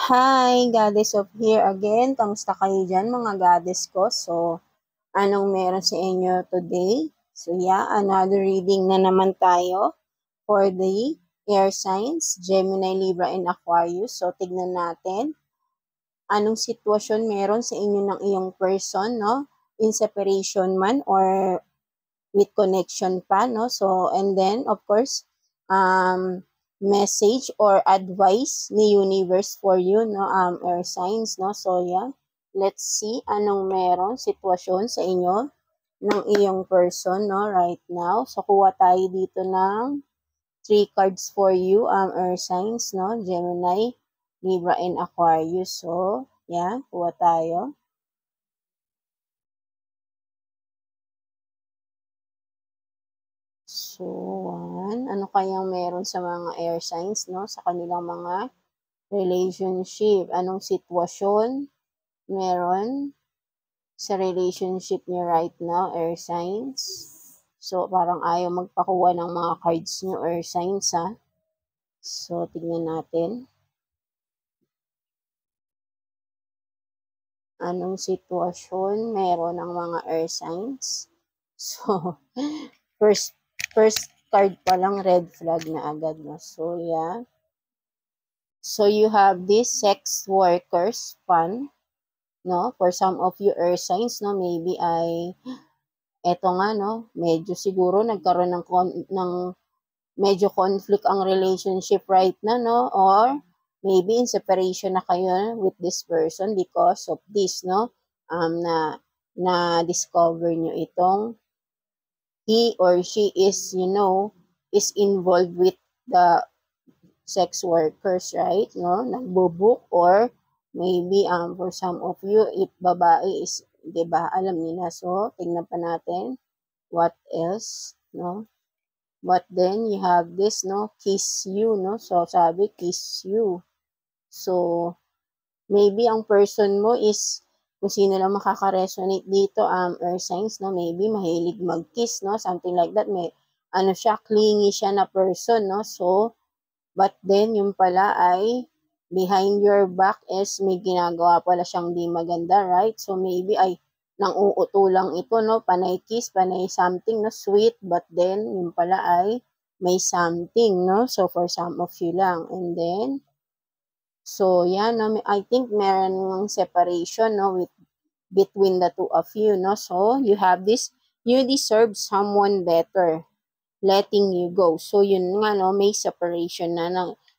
Hi, Goddess of Here again. Kamusta kayo dyan, mga goddess ko? So, anong meron sa inyo today? So, yeah, another reading na naman tayo for the air signs, Gemini, Libra, and Aquarius. So, tignan natin anong sitwasyon meron sa inyo ng iyong person, no? In separation man or with connection pa, no? So, and then, of course, message or advice ni universe for you, no? Air signs, no? So, yeah. Let's see anong meron sitwasyon sa inyo ng iyong person, no? Right now. So, kuha tayo dito ng 3 cards for you, air signs, no? Gemini, Libra, and Aquarius. So, yeah. Kuha tayo. So, ano kayang meron sa mga air signs, no? Sa kanilang mga relationship. Anong sitwasyon meron sa relationship niyo right now, air signs? So, parang ayaw magpakuha ng mga cards niyo, air signs, ha? So, tignan natin. Anong sitwasyon meron ng mga air signs? So, first card pa lang, red flag na agad, no? So, yeah. So, you have this sex workers fun, no? For some of you air signs, no? Maybe ay, eto nga, no? Medyo siguro nagkaroon ng medyo conflict ang relationship right na, no? Or, maybe in separation na kayo with this person because of this, no? Na-discover nyo itong he or she is, is involved with the sex workers, right? No, nagbo-book or maybe for some of you, if babae is, 'di ba? Alam niyo na. So, tingnan pa natin what else, no? But then you have this, no, kiss you, no? So, sabi kiss you. So, maybe ang person mo is kung sino lang makaka-resonate dito, air signs, no? Maybe mahilig mag-kiss, no? Something like that. May ano siya, clingy siya na person, no? So, but then, yung pala ay behind your back is may ginagawa pala siyang di maganda, right? So, maybe ay nang uuto lang ito, no? Panay kiss, panay something, no? Sweet, but then, yung pala ay may something, no? So, for some of you lang. And then, so, yeah, no? I think meron ng separation, no? Between the two of you, no? So, you have this, you deserve someone better letting you go. So, yun nga, no, may separation na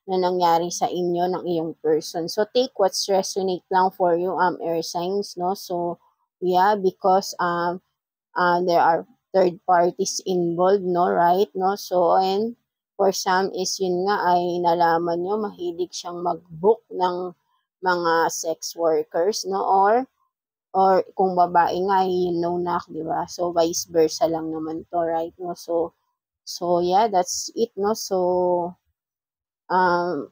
nangyari sa inyo ng iyong person. So, take what's resonate lang for you, air signs, no? So, yeah, because there are third parties involved, no, right? No? So, and for some is yun nga ay nalaman nyo, mahilig siyang mag-book ng mga sex workers, no? Or kung babae nga, na, di ba? So, vice versa lang naman to, right? No? So yeah, that's it, no? So,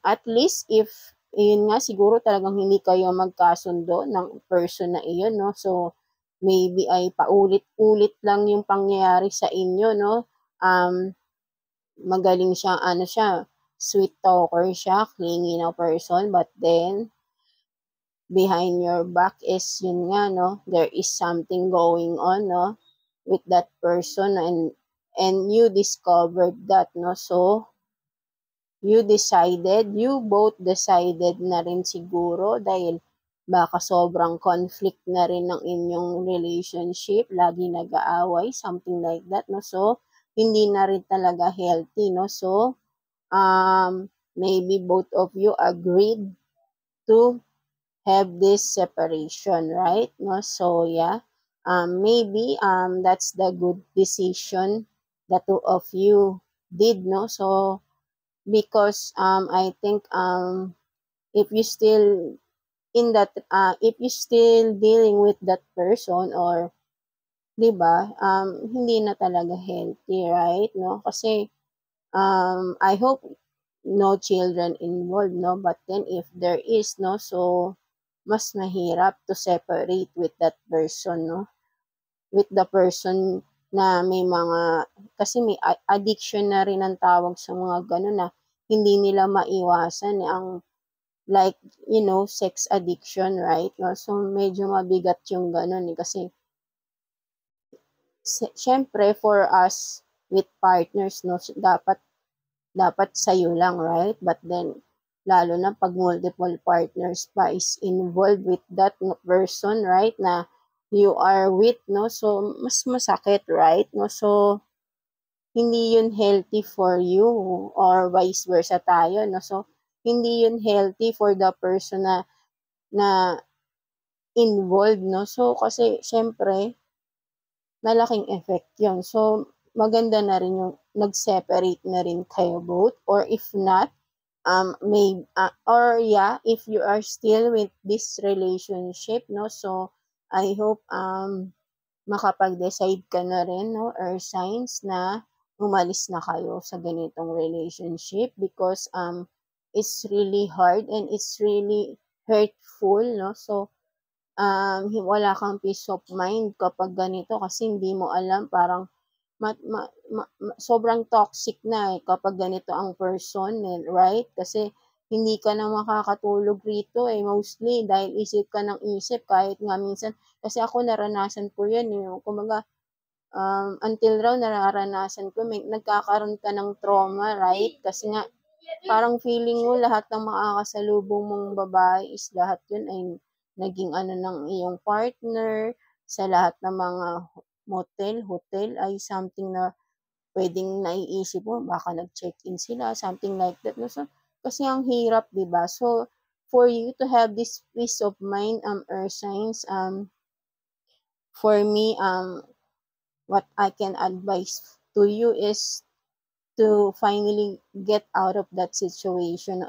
at least if, yun nga, siguro talagang hindi kayo magkasundo ng person na iyon, no? So, maybe ay paulit-ulit lang yung pangyayari sa inyo, no? Magaling siya, sweet talker siya, clingy na person, but then, behind your back is, yun nga, no? There is something going on, no? With that person, and you discovered that, no? So, you both decided na rin siguro dahil baka sobrang conflict na rin ng inyong relationship, lagi nag-aaway, something like that, no? So, hindi na rin talaga healthy, no? So, maybe both of you agreed to have this separation, right? No? So, yeah. Maybe that's the good decision the two of you did, no? So, because I think if you still if you still dealing with that person or 'di ba hindi na talaga healthy, right? No, kasi I hope no children involved, no, but then if there is, no, so mas mahirap to separate with that person, no, with the person na may mga, kasi may addiction na rin ang tawag sa mga ganun na hindi nila maiwasan ang like, sex addiction, right? No? So, medyo mabigat yung ganun eh. Kasi, syempre, for us with partners, no, dapat sa'yo lang, right? But then, lalo na pag multiple partners pa is involved with that person, right? Na you are with, no? So, mas masakit, right? No? So, hindi yun healthy for you or vice versa tayo, no? So, hindi yun healthy for the person na involved, no? So, kasi, syempre, malaking effect yun. So, maganda na rin yung nag-separate na rin kayo both, or if not, may or yeah, if you are still with this relationship, no, so I hope makapag-decide ka na rin, no, or signs na umalis na kayo sa ganitong relationship, because it's really hard and it's really hurtful, no. So wala kang peace of mind kapag ganito, kasi hindi mo alam, parang sobrang toxic na eh kapag ganito ang person, eh, right? Kasi hindi ka na makakatulog rito eh, mostly dahil isip ka ng isip, kahit nga minsan, kasi ako naranasan ko yan eh, kumbaga, until raw nararanasan ko, nagkakaroon ka ng trauma, right? Kasi nga, parang feeling mo lahat ng makakasalubong mong babae is lahat yun ay naging ano ng iyong partner, sa lahat ng mga motel, hotel ay something na puwedeng naiisip mo baka nag-check-in sila, something like that, 'no. So, kasi ang hirap, 'di ba? So, for you to have this peace of mind, earth signs, for me, what I can advise to you is to finally get out of that situation,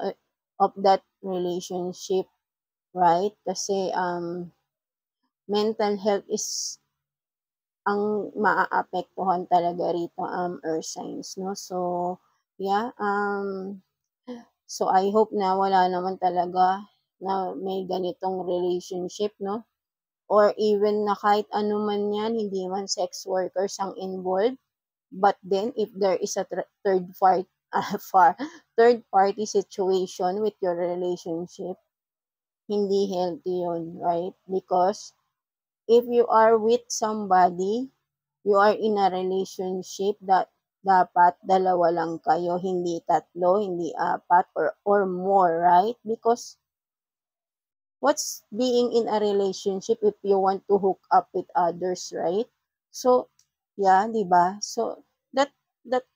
of that relationship, right? Kasi, mental health is ang maaapektuhan talaga rito, earth signs, 'no. So, yeah, so I hope na wala naman talaga na may ganitong relationship, 'no, or even na kahit ano man 'yan, hindi man sex workers ang involved, but then if there is a third party situation with your relationship, hindi healthy 'yun, right? Because if you are with somebody, you are in a relationship that dapat dalawa lang kayo, hindi tatlo, hindi apat, or more, right? Because what's being in a relationship if you want to hook up with others, right? So, yeah, di ba? So, that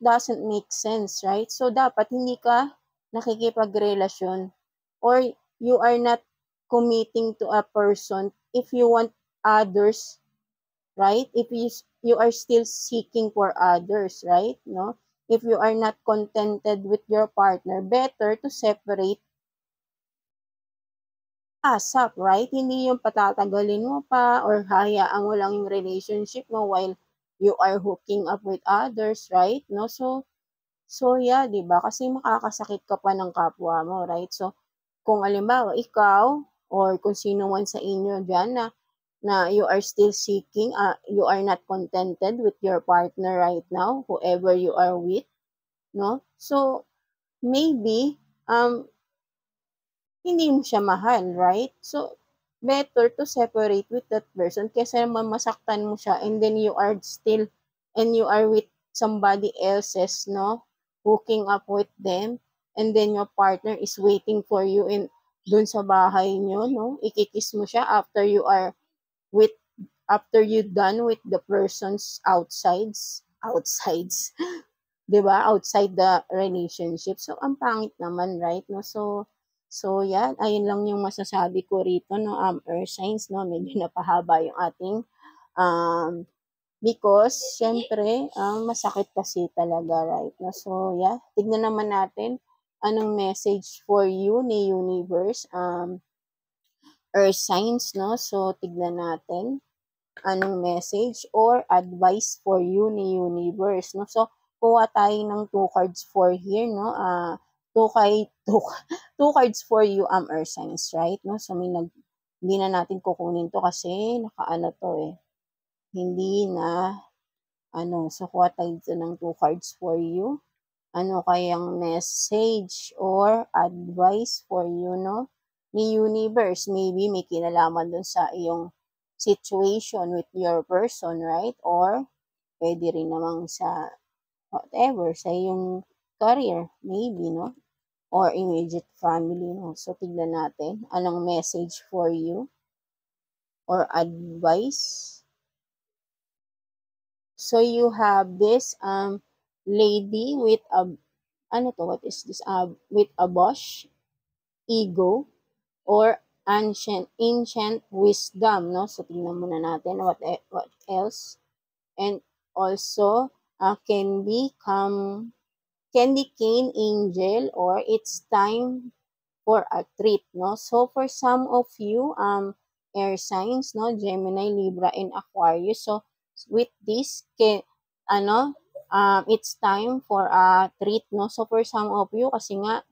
doesn't make sense, right? So, dapat hindi ka nakikipagrelasyon, or you are not committing to a person if you want others, right? If you are still seeking for others, right? No? If you are not contented with your partner, better to separate ASAP, right? Hindi yung patatagalin mo pa or hayaan mo lang yung relationship mo while you are hooking up with others, right? No? So yeah, 'di ba? Kasi makakasakit ka pa ng kapwa mo, right? So kung halimbawa ikaw or kung sino man sa inyo diyan na you are still seeking, you are not contented with your partner right now, whoever you are with, no? So maybe hindi mo siya mahal, right? So, better to separate with that person kaysa naman masaktan mo siya and then you are still, and you are with somebody else's, no? Hooking up with them, and then your partner is waiting for you in dun sa bahay nyo, no? Ikikiss mo siya with, after you done with the person's outsides, 'di ba? Outside the relationship. So, ang pangit naman, right? No? So yan, ayun lang yung masasabi ko rito, no, earth signs, no, medyo napahaba yung ating, um, because, syempre, masakit kasi talaga, right? No? So, yeah, tignan naman natin anong message for you ni universe, earth signs, no? So, tignan natin anong message or advice for you ni universe, no? So, kuha tayo ng two cards for here, no? Two, two, two cards for you, earth signs, right? No? So, hindi na natin kukunin to kasi nakaano to eh. Hindi na, so kuha tayo dito ng two cards for you. ano kayang message or advice for you, no? Ni universe, maybe may kinalaman dun sa iyong situation with your person, right? Or pwede rin namang sa whatever, sa iyong career, maybe, no? Or immediate family, no? So, tignan natin, anong message for you or advice. So, you have this lady with a, ano to, what is this? With a bush, ego, or ancient wisdom, no? So, tingnan muna natin what else. And also, candy cane angel, or it's time for a treat, no? So, for some of you, air signs, no? Gemini, Libra, and Aquarius. So, with this, it's time for a treat, no? So, for some of you, kasi nga,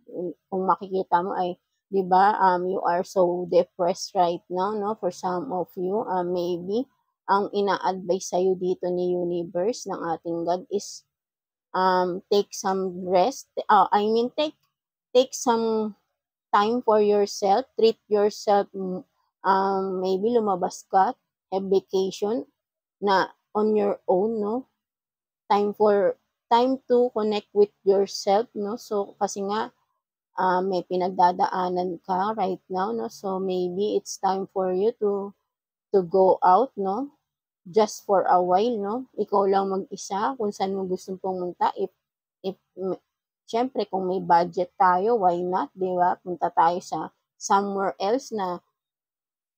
kung makikita mo ay, di ba, you are so depressed right now, no? For some of you, maybe, ang ina-advise sa'yo dito ni universe ng ating God is, take some rest. Take some time for yourself, treat yourself, maybe lumabas ka, have vacation na on your own, no? Time to connect with yourself, no? So, kasi nga, may pinagdadaanan ka right now, no? So, maybe it's time for you to go out, no? Just for a while, no? Ikaw lang mag-isa kung saan mo gustong pumunta. If Siyempre, kung may budget tayo, why not, di ba? Punta tayo sa somewhere else na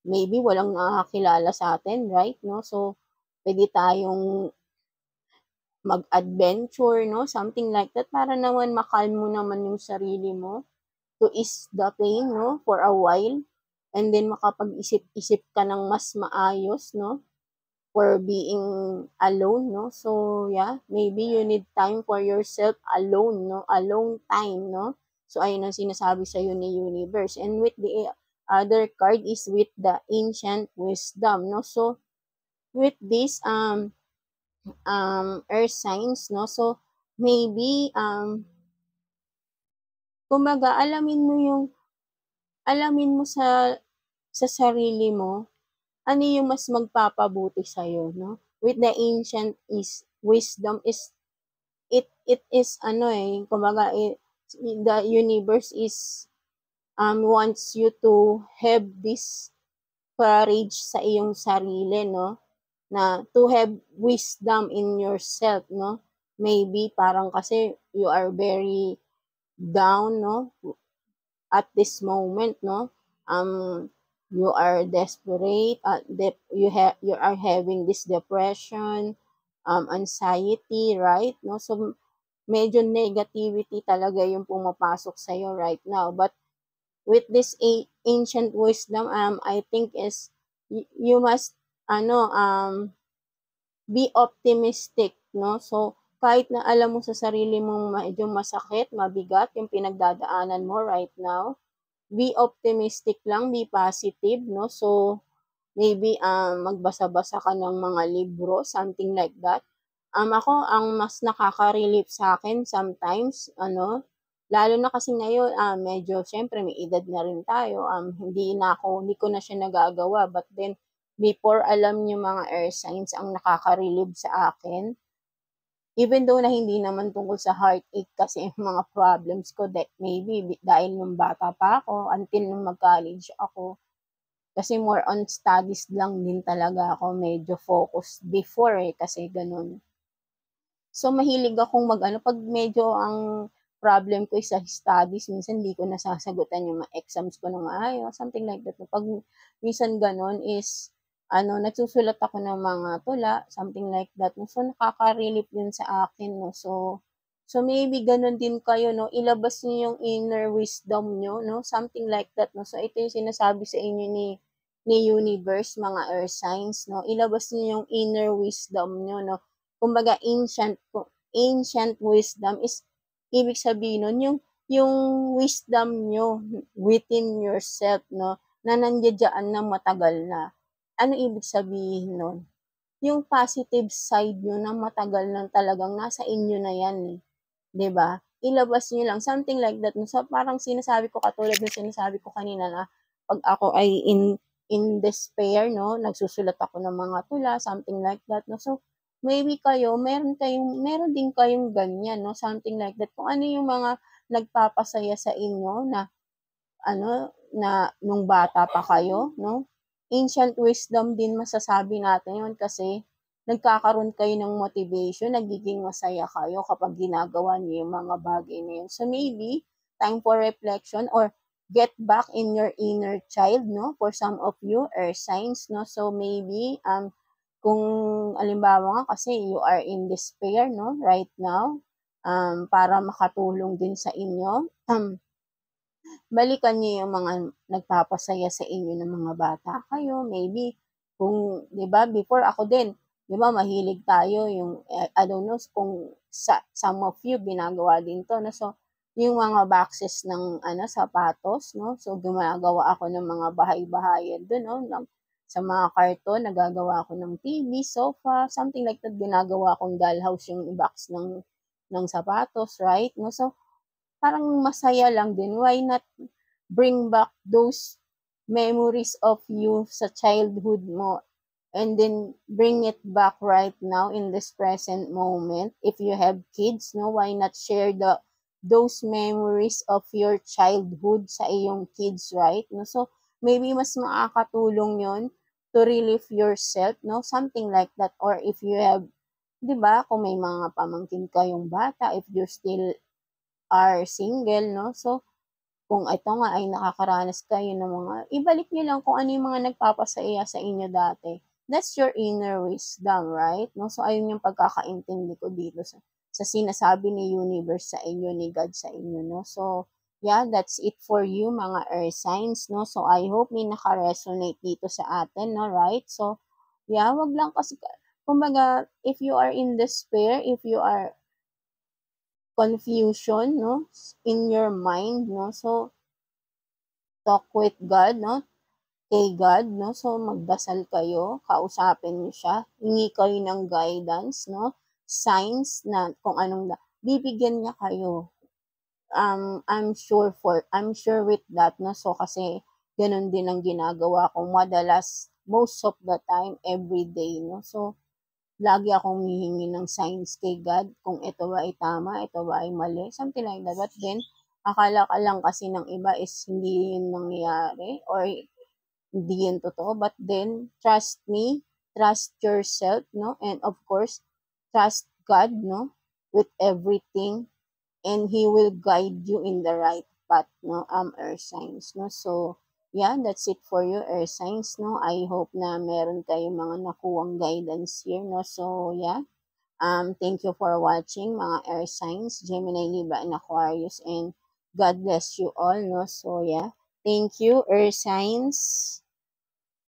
maybe walang nakakilala sa atin, right? No? So, pwede tayong mag-adventure, no? Something like that, para naman makalm mo naman yung sarili mo to ease the pain, no? For a while. And then, makapag-isip-isip ka ng mas maayos, no? For being alone, no? So, yeah, maybe you need time for yourself alone, no? Alone time, no? So, ayun ang sinasabi sa iyo ni universe. And with the other card is with the ancient wisdom, no? So, with this, earth signs, no? So, maybe, kumbaga, alamin mo sa sarili mo, ano yung mas magpapabuti sa'yo, no? With the ancient is wisdom is it is kumbaga the universe is wants you to have this courage sa iyong sarili, no? Na to have wisdom in yourself, no? Maybe parang kasi you are very down, no? At this moment, no? You are desperate, you are having this depression, anxiety, right? No? So, medyo negativity talaga yung pumapasok sa'yo right now. But with this ancient wisdom, I think is, you must, be optimistic, no? So, kahit na alam mo sa sarili mong medyo masakit, mabigat yung pinagdadaanan mo right now, be optimistic lang, be positive, no? So, maybe magbasa-basa ka ng mga libro, something like that. Ako, ang mas nakaka-relieve sa akin sometimes, lalo na kasi ngayon, medyo siyempre may edad na rin tayo, hindi ko na siya nagagawa, but then, before, alam niyo mga air signs, ang nakaka-relieve sa akin, even though na hindi naman tungkol sa heartache kasi yung mga problems ko, that maybe dahil nung bata pa ako, until nung mag-college ako, kasi more on studies lang din talaga ako, medyo focused before kasi ganun. So, mahilig akong pag medyo ang problem ko is sa studies, minsan hindi ko nasasagutan yung mga exams ko ng maayos, something like that. Pag minsan ganun is, nagsusulat ako ng mga tula, something like that. So, nakaka-relieve din sa akin, no? So maybe ganun din kayo, no? Ilabas niyo yung inner wisdom niyo, no? Something like that, no? So, ito yung sinasabi sa inyo ni universe, mga earth signs, no? Ilabas niyo yung inner wisdom niyo, no? Kumbaga, ancient wisdom is, ibig sabihin nun, yung wisdom nyo within yourself, no? Na nandiyan na matagal na. Ano ibig sabihin nun? Yung positive side nyo na matagal na talagang nasa inyo na yan, eh. 'Di ba? ilabas nyo lang, something like that. No? So, parang sinasabi ko, katulad ng sinasabi ko kanina na, pag ako ay in despair, no, nagsusulat ako ng mga tula, something like that, no. So, maybe kayo, meron din kayong ganyan, no, something like that. Kung ano yung mga nagpapasaya sa inyo na nung bata pa kayo, no? Ancient wisdom din masasabi natin yun kasi nagkakaroon kayo ng motivation, nagiging masaya kayo kapag ginagawa niyo yung mga bagay na yun. So maybe, time for reflection or get back in your inner child, no? For some of you, earth signs, no? So maybe, kung alimbawa nga kasi you are in despair, no? Right now, para makatulong din sa inyo, balikan niyo yung mga nagpapasaya sa inyo ng mga bata kayo. Maybe, kung, di ba, before ako din, di ba, mahilig tayo yung, I don't know, kung some of you, ginagawa din to, no? So, yung mga boxes ng, sapatos, no? So, gumagawa ako ng mga bahay-bahayan doon, no? Sa mga karton, nagagawa ako ng TV, sofa, something like that, ginagawa akong dollhouse yung box ng sapatos, right? No? So, parang masaya lang din. Why not bring back those memories of you sa childhood mo and then bring it back right now in this present moment? If you have kids, no, why not share those memories of your childhood sa iyong kids, right? No, so maybe mas makakatulong yon to relieve yourself, no, something like that. Or if you have, 'di ba, kung may mga pamangkin kayong bata, if you still are single, no? So, kung ito nga ay nakakaranas kayo ng mga, ibalik niyo lang kung ano yung mga nagpapasaya sa inyo dati. That's your inner wisdom, right? No? So, ayun yung pagkakaintindi ko dito sa sinasabi ni universe sa inyo, ni God sa inyo, no? So, yeah, that's it for you, mga earth signs, no? So, I hope may naka-resonate dito sa atin, no? Right? So, yeah, wag lang kasi, kumbaga, if you are in despair, if you are confusion, no, in your mind, no, so talk with God, no, kay God, no, so magdasal kayo, kausapin niyo siya, hingi kayo ng guidance, no, signs na kung anong bibigyan niya kayo. I'm sure with that, no, so kasi ganun din ang ginagawa ko madalas, most of the time, every day, no, so lagi akong humihingi ng signs kay God kung ito ba ay tama, ito ba ay mali, something like that. But then, akala ka lang kasi ng iba is hindi yun nangyayari or hindi yun totoo. But then, trust me, trust yourself, no? And of course, trust God, no? With everything, and He will guide you in the right path, no? Earth signs, no? So, yeah, that's it for you, earth signs, no? I hope na meron kayong mga nakuwang guidance here, no? So, yeah. Thank you for watching, mga earth signs, Gemini, Libra, and Aquarius, and God bless you all, no? So, yeah. Thank you, earth signs.